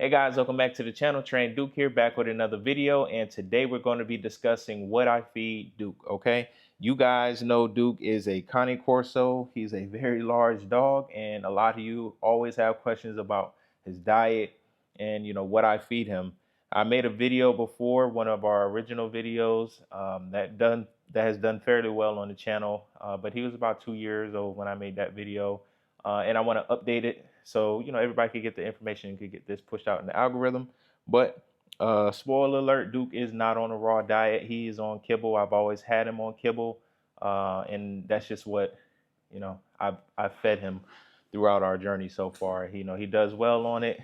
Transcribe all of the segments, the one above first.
Hey guys, welcome back to the channel. Trey and Duke here, back with another video, and today we're going to be discussing what I feed Duke. Okay, you guys know Duke is a Cane Corso. He's a very large dog, and a lot of you always have questions about his diet and what I feed him. I made a video before, one of our original videos that has done fairly well on the channel, but he was about 2 years old when I made that video, and I want to update it so everybody could get the information and could get this pushed out in the algorithm. But spoiler alert, Duke is not on a raw diet. He is on kibble. I've always had him on kibble, and that's just what I've fed him throughout our journey so far. He does well on it,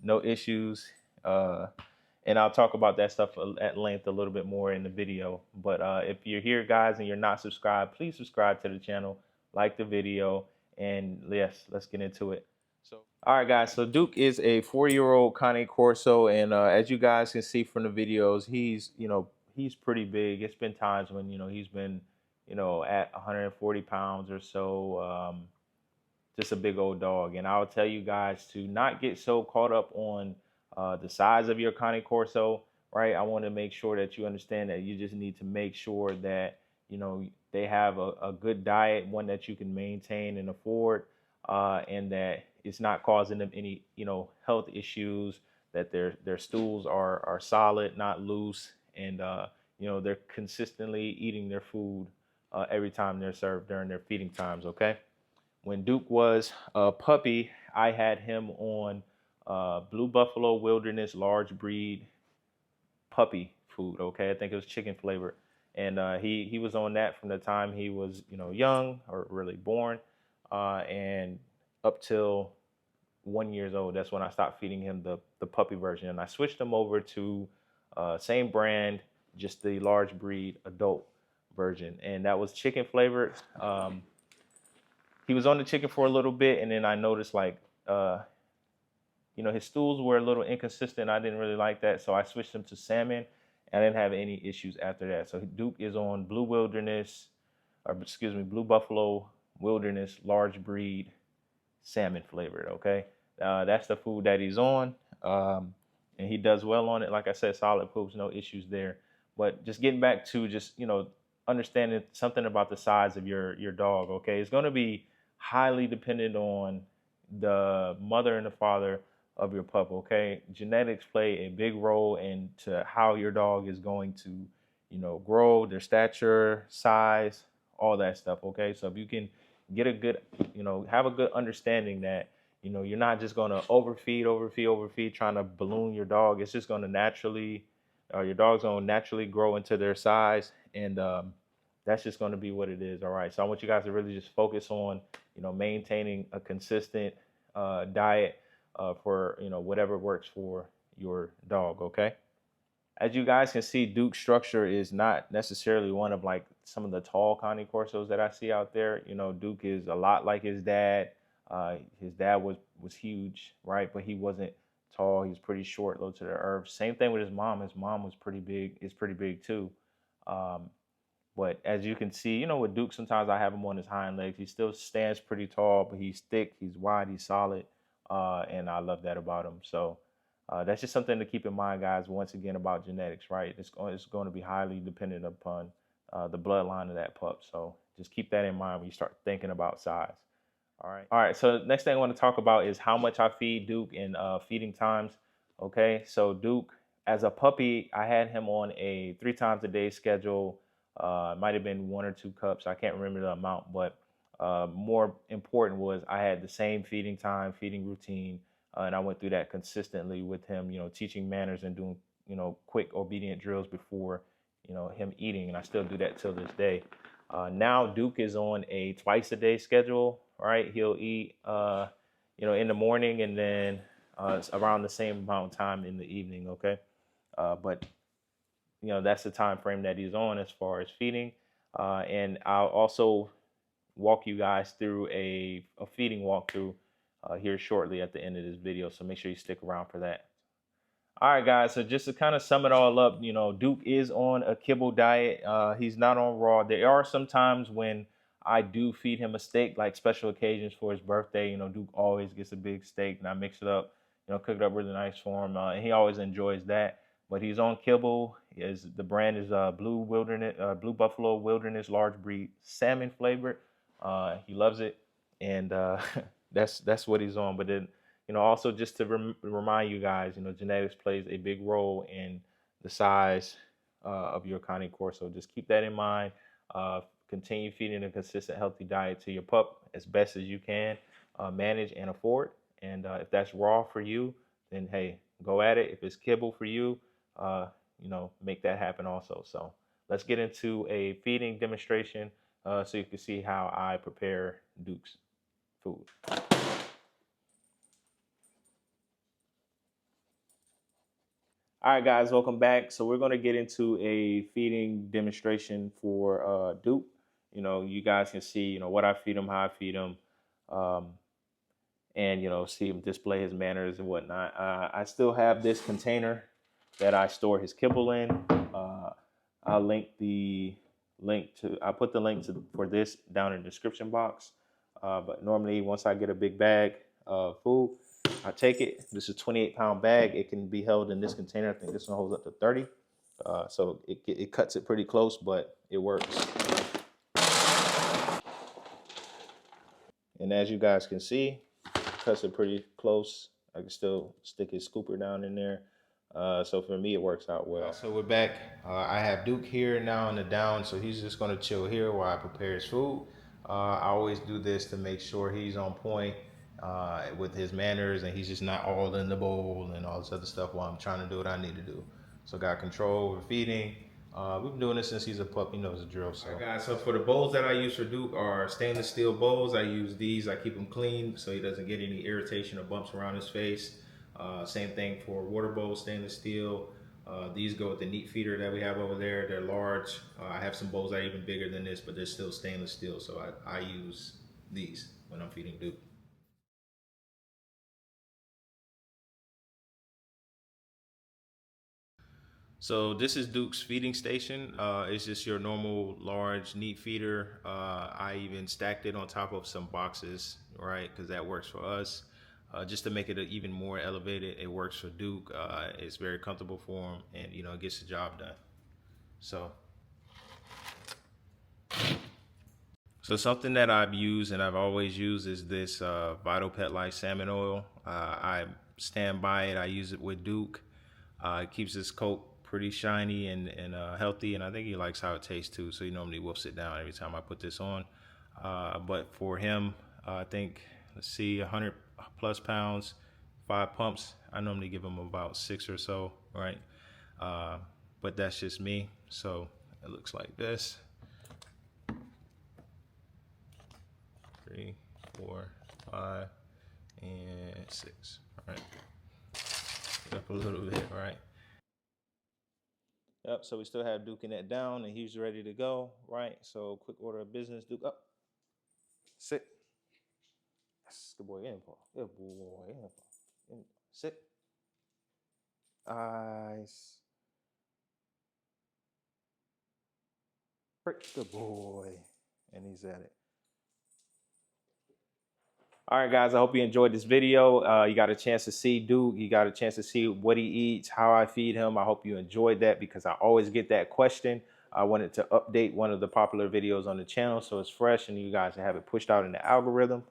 no issues. And I'll talk about that stuff at length a little bit more in the video. But if you're here, guys, and you're not subscribed, please subscribe to the channel, like the video, and yes, let's get into it. So, all right, guys. So Duke is a 4-year-old Cane Corso, and as you guys can see from the videos, he's pretty big. It's been times when he's been at 140 pounds or so. Just a big old dog. And I'll tell you guys to not get so caught up on the size of your Cane Corso, right? I want to make sure that you understand that you just need to make sure that they have a good diet, one that you can maintain and afford, and that it's not causing them any health issues, that their stools are solid, not loose, and they're consistently eating their food every time they're served during their feeding times. Okay. When Duke was a puppy, I had him on Blue Buffalo Wilderness large breed puppy food. Okay, I think it was chicken flavored, and he was on that from the time he was young or really born, and up till 1 year old. That's when I stopped feeding him the puppy version, and I switched him over to same brand, just the large breed adult version, and that was chicken flavored. He was on the chicken for a little bit, and then I noticed his stools were a little inconsistent. I didn't really like that, so I switched him to salmon, and I didn't have any issues after that. So Duke is on Blue Buffalo Wilderness large breed salmon flavored. Okay, that's the food that he's on, and he does well on it. Like I said, solid poops, no issues there. But just getting back to just understanding something about the size of your dog. Okay, it's going to be highly dependent on the mother and the father of your pup. Okay, genetics play a big role into how your dog is going to grow, their stature, size, all that stuff. Okay, so if you can get a good have a good understanding that you're not just going to overfeed trying to balloon your dog. It's just going to naturally your dog's going to naturally grow into their size, and that's just going to be what it is. All right, so I want you guys to really just focus on maintaining a consistent diet for whatever works for your dog. Okay, as you guys can see, Duke's structure is not necessarily one of like some of the tall Cane Corsos that I see out there. Duke is a lot like his dad. His dad was huge, right? But he wasn't tall. He was pretty short, low to the earth. Same thing with his mom. His mom was pretty big. Is pretty big too. But as you can see, with Duke, sometimes I have him on his hind legs. He still stands pretty tall, but he's thick, he's wide, he's solid, and I love that about him. So that's just something to keep in mind, guys. Once again, about genetics, right? It's going to be highly dependent upon the bloodline of that pup. So just keep that in mind when you start thinking about size. All right. So next thing I want to talk about is how much I feed Duke and feeding times. Okay, so Duke, as a puppy, I had him on a 3 times a day schedule. Might have been 1 or 2 cups. I can't remember the amount, but more important was I had the same feeding time, feeding routine, and I went through that consistently with him, teaching manners and doing, quick obedient drills before, him eating, and I still do that till this day. Now Duke is on a twice a day schedule, right? He'll eat, in the morning, and then around the same amount of time in the evening. Okay, but that's the time frame that he's on as far as feeding. And I'll also walk you guys through a feeding walkthrough here shortly at the end of this video. So make sure you stick around for that. All right, guys. So just to kind of sum it all up, Duke is on a kibble diet. He's not on raw. There are some times when I do feed him a steak, like special occasions for his birthday. Duke always gets a big steak, and I mix it up, cook it up really nice for him, and he always enjoys that. But he's on kibble. The brand is Blue Buffalo Wilderness large breed salmon flavored. He loves it, and that's what he's on. But then, also just to remind you guys, genetics plays a big role in the size of your Cane Corso. Just keep that in mind. Continue feeding a consistent, healthy diet to your pup as best as you can manage and afford. And if that's raw for you, then hey, go at it. If it's kibble for you, make that happen also. So let's get into a feeding demonstration so you can see how I prepare Duke's food. All right, guys, welcome back. So we're going to get into a feeding demonstration for Duke. You guys can see, what I feed him, how I feed him, and, see him display his manners and whatnot. I still have this container that I store his kibble in. I'll put the link for this down in the description box. But normally once I get a big bag of food, I take it. This is a 28-pound bag. It can be held in this container. I think this one holds up to 30. So it cuts it pretty close, but it works. And as you guys can see, it cuts it pretty close. I can still stick his scooper down in there. So for me, it works out well. So we're back. I have Duke here now in the down, so he's just gonna chill here while I prepare his food. I always do this to make sure he's on point with his manners, and he's just not all in the bowl and all this other stuff while I'm trying to do what I need to do. So got control over feeding. We've been doing this since he's a pup. He knows the drill. So. All right, guys, so for the bowls that I use for Duke are stainless steel bowls. I use these. I keep them clean so he doesn't get any irritation or bumps around his face. Same thing for water bowls, stainless steel. These go with the neat feeder that we have over there. They're large. I have some bowls that are even bigger than this, but they're still stainless steel. So I use these when I'm feeding Duke. So this is Duke's feeding station. It's just your normal large neat feeder. I even stacked it on top of some boxes, right? Because that works for us. Just to make it even more elevated. It works for Duke. It's very comfortable for him, and it gets the job done. So something that I've used and I've always used is this Vital Pet Life salmon oil. I stand by it. I use it with Duke. It keeps his coat pretty shiny and healthy, and I think he likes how it tastes too. So he normally wolfs it down every time I put this on. But for him, I think, let's see, 100 plus pounds, 5 pumps. I normally give him about 6 or so, right? But that's just me. So it looks like this. 3, 4, 5, and 6. All right. Get up a little bit, right? Yep, so we still have Duke in that down, and he's ready to go, right? So quick order of business, Duke up. Sit. Yes, good boy, in, Paul. Good boy, in, Paul. Sit. Eyes. Good boy. And he's at it. All right, guys, I hope you enjoyed this video. You got a chance to see Duke. You got a chance to see what he eats, how I feed him. I hope you enjoyed that because I always get that question. I wanted to update one of the popular videos on the channel so it's fresh and you guys have it pushed out in the algorithm.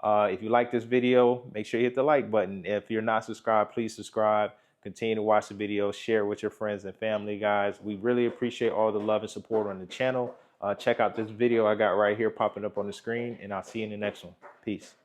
If you like this video, make sure you hit the like button. If you're not subscribed, please subscribe. Continue to watch the video, share with your friends and family, guys. We really appreciate all the love and support on the channel. Check out this video I got right here popping up on the screen, and I'll see you in the next one. Peace.